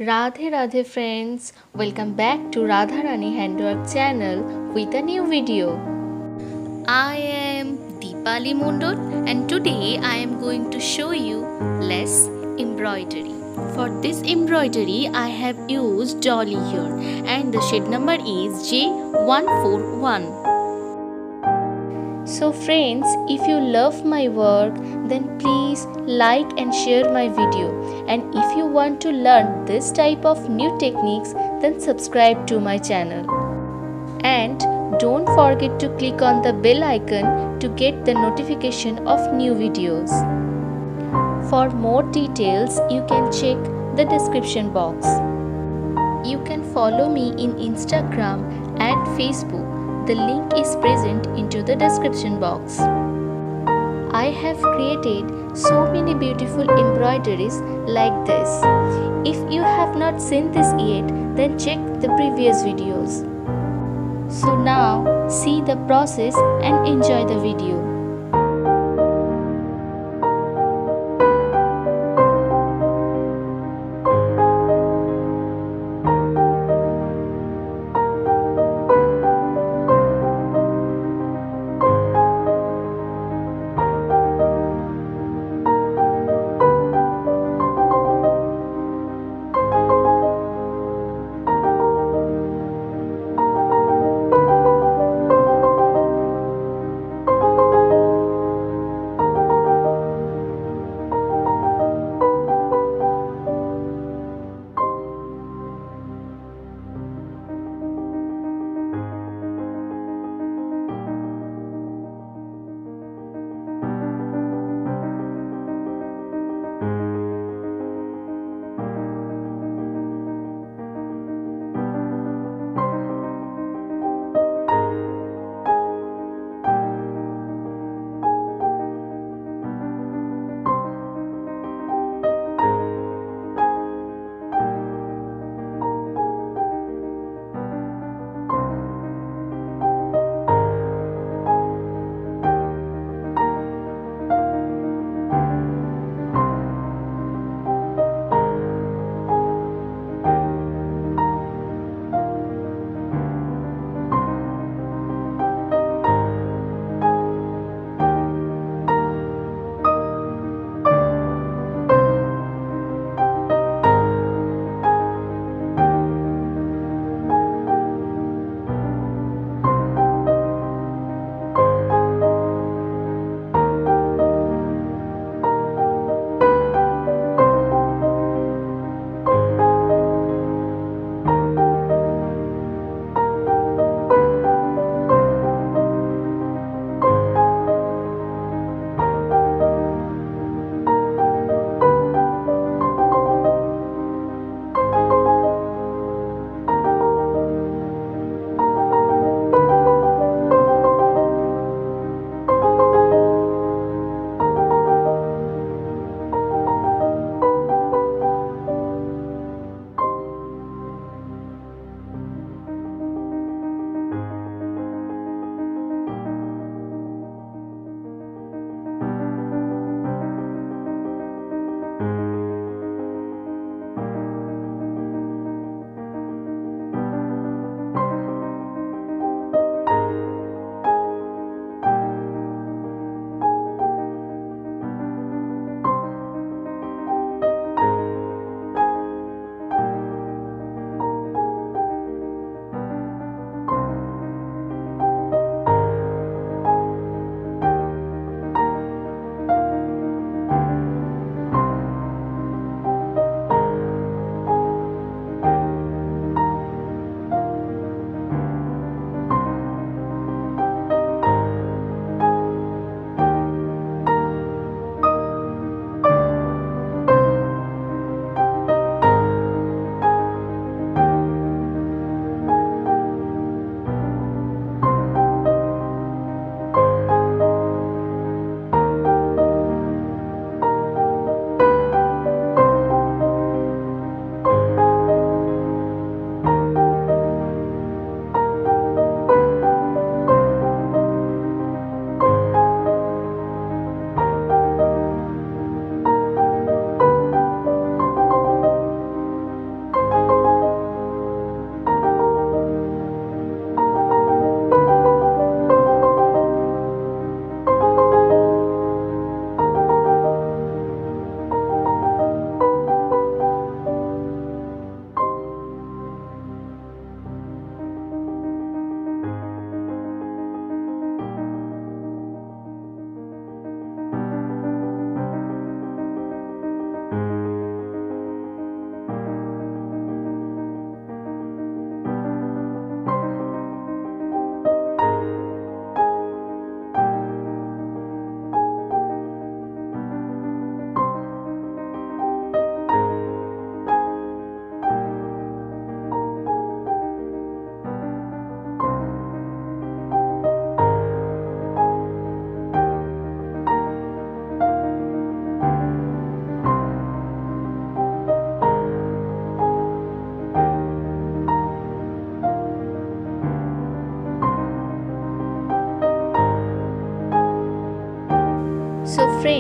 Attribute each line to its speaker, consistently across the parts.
Speaker 1: Radhe Radhe friends, welcome back to Radharani Handwork channel with a new video. I am Deepali Mondot and today I am going to show you lace embroidery. For this embroidery I have used dolly here and the shade number is J141. So friends, if you love my work, then please like and share my video. And if you want to learn this type of new techniques, then subscribe to my channel. And don't forget to click on the bell icon to get the notification of new videos. For more details, you can check the description box. You can follow me in Instagram and Facebook. The link is present into the description box. I have created so many beautiful embroideries like this. If you have not seen this yet, then check the previous videos. So now see the process and enjoy the video.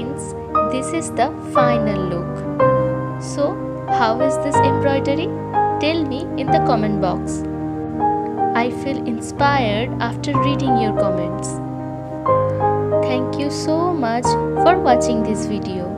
Speaker 1: friends, this is the final look. So, how is this embroidery? Tell me in the comment box. I feel inspired after reading your comments. Thank you so much for watching this video.